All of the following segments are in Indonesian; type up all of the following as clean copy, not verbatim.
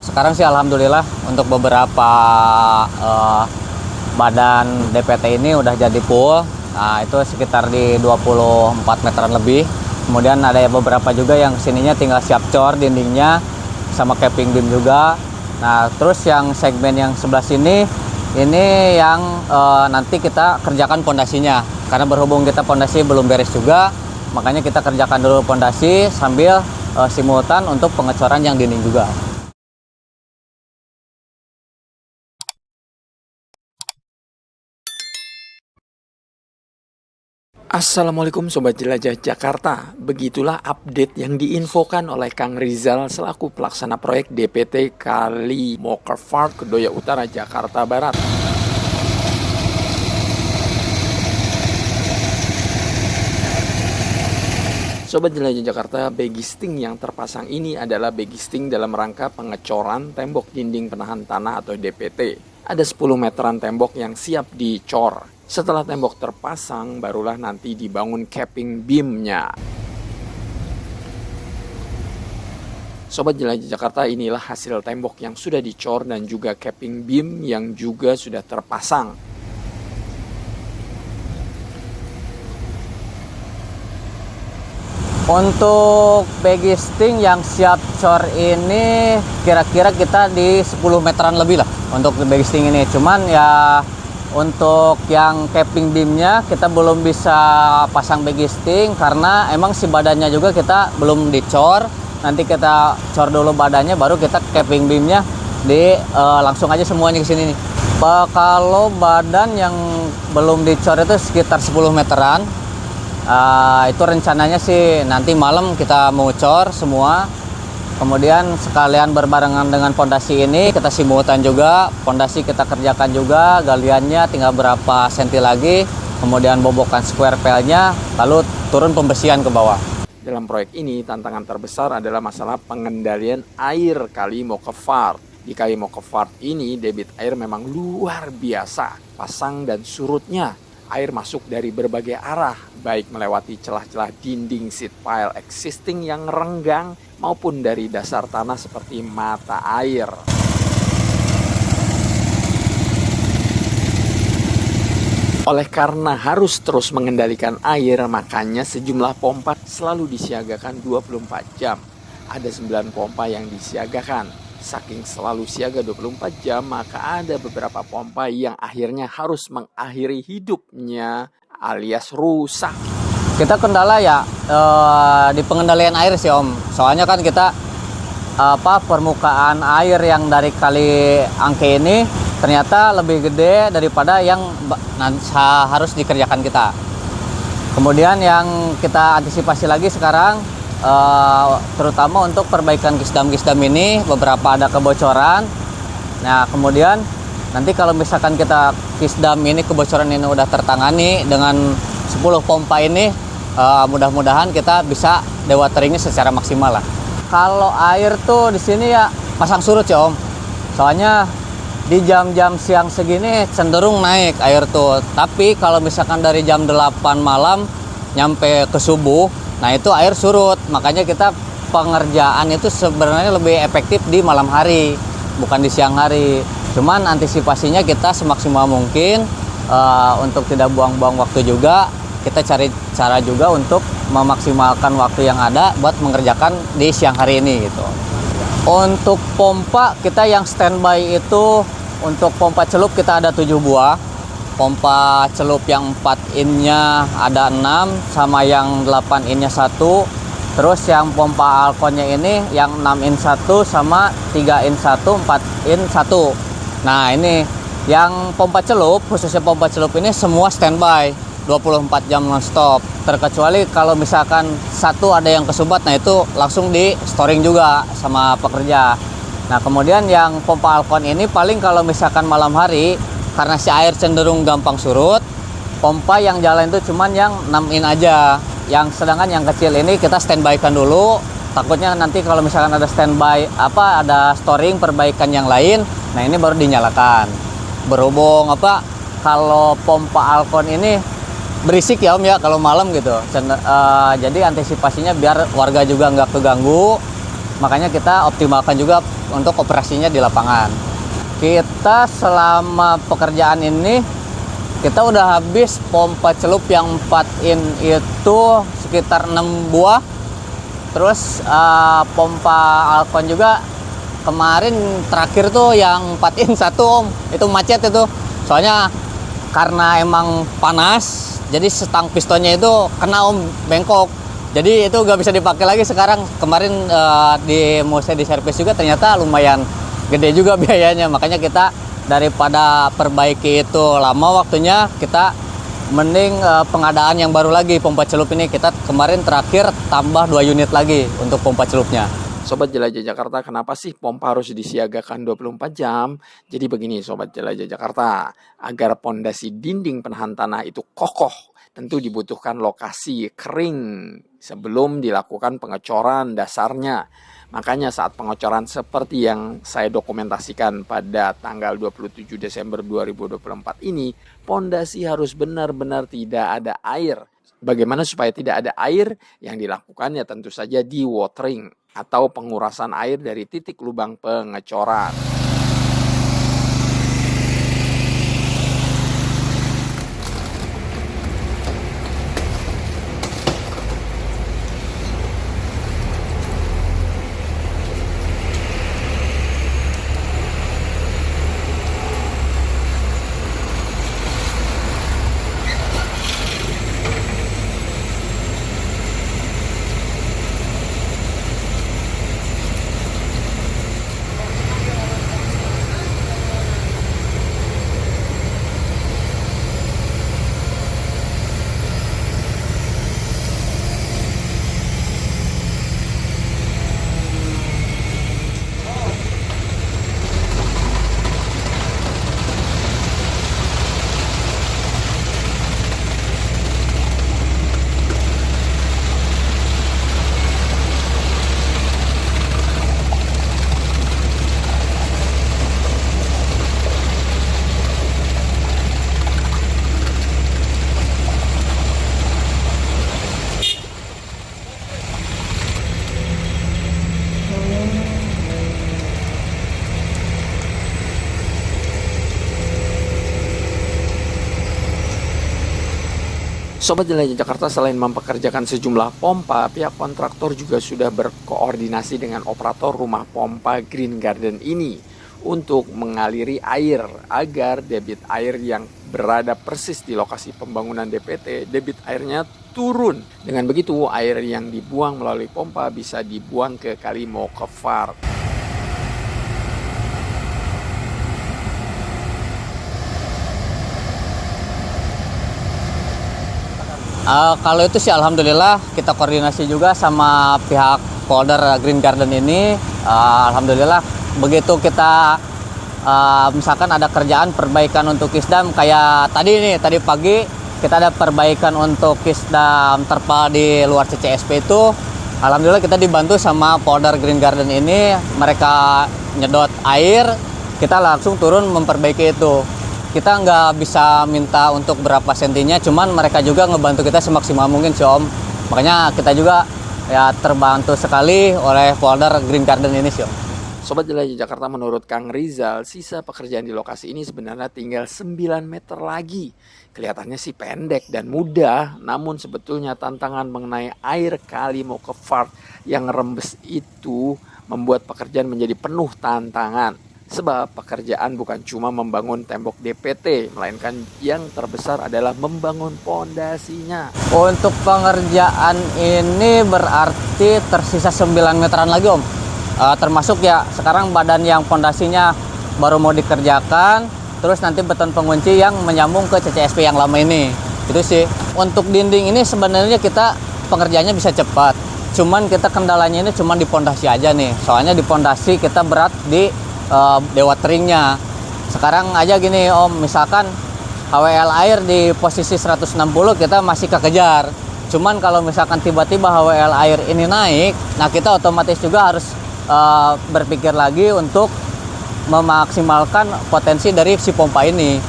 Sekarang sih alhamdulillah untuk beberapa badan DPT ini udah jadi full. Nah, itu sekitar di 24 meteran lebih. Kemudian ada beberapa juga yang sininya tinggal siap cor dindingnya sama capping beam juga. Nah, terus yang segmen yang sebelah sini ini yang nanti kita kerjakan pondasinya. Karena berhubung kita pondasi belum beres juga, makanya kita kerjakan dulu pondasi sambil simultan untuk pengecoran yang dinding juga. Assalamualaikum Sobat Jelajah Jakarta. Begitulah update yang diinfokan oleh Kang Rizal selaku pelaksana proyek DPT Kali Mokerfart Kedoya Utara, Jakarta Barat. Sobat Jelajah Jakarta, bagisting yang terpasang ini adalah bagisting dalam rangka pengecoran tembok dinding penahan tanah atau DPT. Ada 10 meteran tembok yang siap dicor. Setelah tembok terpasang, barulah nanti dibangun capping beam-nya. Sobat Jelajah Jakarta, inilah hasil tembok yang sudah dicor dan juga capping beam yang juga sudah terpasang. Untuk bagisting yang siap cor ini kira-kira kita di 10 meteran lebih lah untuk bagisting ini. Cuman ya untuk yang capping beamnya kita belum bisa pasang bagisting karena emang si badannya juga kita belum dicor. Nanti kita cor dulu badannya baru kita capping beamnya di langsung aja semuanya ke sini nih. Kalau badan yang belum dicor itu sekitar 10 meteran. Itu rencananya sih nanti malam kita mau cor semua. Kemudian sekalian berbarengan dengan pondasi ini kita simultan juga, pondasi kita kerjakan juga, galiannya tinggal berapa senti lagi, kemudian bobokan square pelnya, lalu turun pembersihan ke bawah. Dalam proyek ini tantangan terbesar adalah masalah pengendalian air Kali Mokerfart. Di Kali Mokerfart ini debit air memang luar biasa, pasang dan surutnya. Air masuk dari berbagai arah, baik melewati celah-celah dinding seat pile existing yang renggang maupun dari dasar tanah seperti mata air. Oleh karena harus terus mengendalikan air, makanya sejumlah pompa selalu disiagakan 24 jam. Ada 9 pompa yang disiagakan. Saking selalu siaga 24 jam, maka ada beberapa pompa yang akhirnya harus mengakhiri hidupnya alias rusak. Kita kendala ya di pengendalian air sih Om. Soalnya kan kita permukaan air yang dari Kali Angke ini ternyata lebih gede daripada yang harus dikerjakan kita. Kemudian yang kita antisipasi lagi sekarang terutama untuk perbaikan kisdam-kisdam ini beberapa ada kebocoran. Nah kemudian nanti kalau misalkan kita kisdam ini kebocoran ini udah tertangani dengan 10 pompa ini, mudah-mudahan kita bisa dewateringnya secara maksimal lah. Kalau air tuh di sini ya pasang surut ya Om. Soalnya di jam-jam siang segini cenderung naik air tuh. Tapi kalau misalkan dari jam 8 malam nyampe ke subuh, nah itu air surut. Makanya kita pengerjaan itu sebenarnya lebih efektif di malam hari, bukan di siang hari. Cuman antisipasinya kita semaksimal mungkin untuk tidak buang-buang waktu juga. Kita cari cara juga untuk memaksimalkan waktu yang ada buat mengerjakan di siang hari ini gitu. Untuk pompa kita yang standby itu untuk pompa celup kita ada 7 buah. Pompa celup yang 4 innya ada 6 sama yang 8 innya 1. Terus yang pompa alkonnya ini yang 6 in 1 sama 3 in 1, 4 in 1. Nah ini yang pompa celup, khususnya pompa celup ini semua standby 24 jam non-stop. Terkecuali kalau misalkan satu ada yang kesumbat, nah itu langsung di storing juga sama pekerja. Nah kemudian yang pompa alkon ini paling kalau misalkan malam hari karena si air cenderung gampang surut, pompa yang jalan itu cuman yang 6 in aja. Yang sedangkan yang kecil ini kita standby-kan dulu. Takutnya nanti kalau misalkan ada standby ada storing perbaikan yang lain, nah ini baru dinyalakan. Berhubung kalau pompa alkon ini berisik ya Om ya kalau malam gitu. Jadi antisipasinya biar warga juga nggak keganggu. makanya kita optimalkan juga untuk operasinya di lapangan. Kita selama pekerjaan ini kita udah habis pompa celup yang 4 in itu sekitar 6 buah. Terus pompa Alcon juga kemarin terakhir tuh yang 4 in 1 Om, itu macet itu. Soalnya karena emang panas, jadi stang pistonnya itu kena Om, bengkok. Jadi itu gak bisa dipakai lagi sekarang. Kemarin mau saya diservis juga ternyata lumayan gede juga biayanya. Makanya kita daripada perbaiki itu lama waktunya, kita mending pengadaan yang baru lagi pompa celup ini. Kita kemarin terakhir tambah 2 unit lagi untuk pompa celupnya. Sobat Jelajah Jakarta, kenapa sih pompa harus disiagakan 24 jam? Jadi begini Sobat Jelajah Jakarta, agar pondasi dinding penahan tanah itu kokoh, tentu dibutuhkan lokasi kering sebelum dilakukan pengecoran dasarnya. Makanya saat pengecoran seperti yang saya dokumentasikan pada tanggal 27 Desember 2024 ini, pondasi harus benar-benar tidak ada air. Bagaimana supaya tidak ada air? Yang dilakukan ya tentu saja dewatering atau pengurasan air dari titik lubang pengecoran. Sobat Jelajah Jakarta, selain mempekerjakan sejumlah pompa, pihak kontraktor juga sudah berkoordinasi dengan operator rumah pompa Green Garden ini untuk mengaliri air agar debit air yang berada persis di lokasi pembangunan DPT, debit airnya turun. Dengan begitu, air yang dibuang melalui pompa bisa dibuang ke Kali Mokefar. Kalau itu sih alhamdulillah kita koordinasi juga sama pihak folder Green Garden ini. Alhamdulillah begitu kita misalkan ada kerjaan perbaikan untuk kisdam kayak tadi pagi kita ada perbaikan untuk kisdam terpal di luar CCSP itu. Alhamdulillah kita dibantu sama folder Green Garden ini, mereka nyedot air, kita langsung turun memperbaiki itu. Kita nggak bisa minta untuk berapa sentinya, cuman mereka juga ngebantu kita semaksimal mungkin sih Om. Makanya kita juga ya terbantu sekali oleh folder Green Garden ini sih Om. Sobat Jelajah Jakarta, menurut Kang Rizal, sisa pekerjaan di lokasi ini sebenarnya tinggal 9 meter lagi. Kelihatannya sih pendek dan mudah, namun sebetulnya tantangan mengenai air Kali Mokefar yang rembes itu membuat pekerjaan menjadi penuh tantangan. Sebab pekerjaan bukan cuma membangun tembok DPT, melainkan yang terbesar adalah membangun pondasinya. Untuk pengerjaan ini berarti tersisa 9 meteran lagi Om. Termasuk ya sekarang badan yang pondasinya baru mau dikerjakan, terus nanti beton pengunci yang menyambung ke CCSP yang lama ini. Itu sih. Untuk dinding ini sebenarnya kita pengerjaannya bisa cepat. Cuman kita kendalanya ini cuma di pondasi aja nih. Soalnya di pondasi kita berat di dewateringnya. Sekarang aja gini Om, misalkan HWL air di posisi 160 kita masih kekejar. Cuman kalau misalkan tiba-tiba HWL air ini naik, nah kita otomatis juga harus berpikir lagi untuk memaksimalkan potensi dari si pompa ini.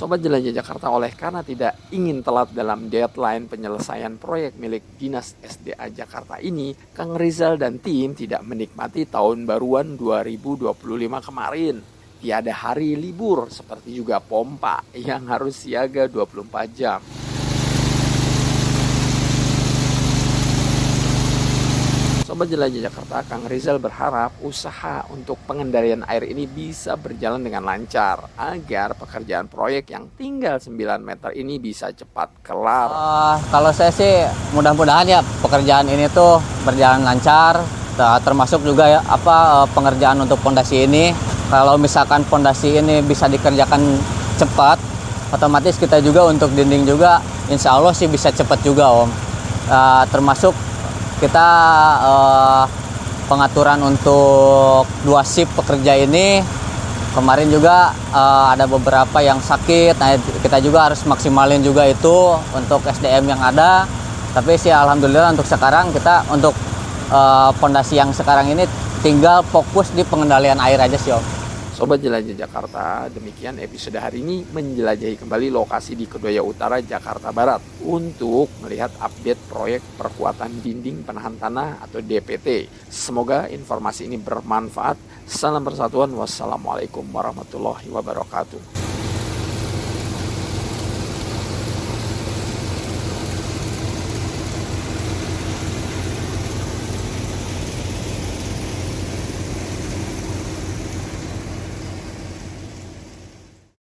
Sobat Jelajah Jakarta, oleh karena tidak ingin telat dalam deadline penyelesaian proyek milik Dinas SDA Jakarta ini, Kang Rizal dan tim tidak menikmati tahun baruan 2025 kemarin. Tiada hari libur, seperti juga pompa yang harus siaga 24 jam. Sobat Jelajah Jakarta, Kang Rizal berharap usaha untuk pengendalian air ini bisa berjalan dengan lancar agar pekerjaan proyek yang tinggal 9 meter ini bisa cepat kelar. Kalau saya sih mudah-mudahan ya pekerjaan ini tuh berjalan lancar, termasuk juga ya pengerjaan untuk pondasi ini. Kalau misalkan pondasi ini bisa dikerjakan cepat, otomatis kita juga untuk dinding juga insya Allah sih bisa cepat juga Om. Termasuk kita pengaturan untuk 2 shift pekerja ini kemarin juga ada beberapa yang sakit. Nah, kita juga harus maksimalin juga itu untuk SDM yang ada. Tapi sih alhamdulillah untuk sekarang kita untuk pondasi yang sekarang ini tinggal fokus di pengendalian air aja sih Om. Sobat Jelajah Jakarta, demikian episode hari ini menjelajahi kembali lokasi di Kedoya Utara, Jakarta Barat untuk melihat update proyek perkuatan dinding penahan tanah atau DPT. Semoga informasi ini bermanfaat. Salam persatuan. Wassalamualaikum warahmatullahi wabarakatuh.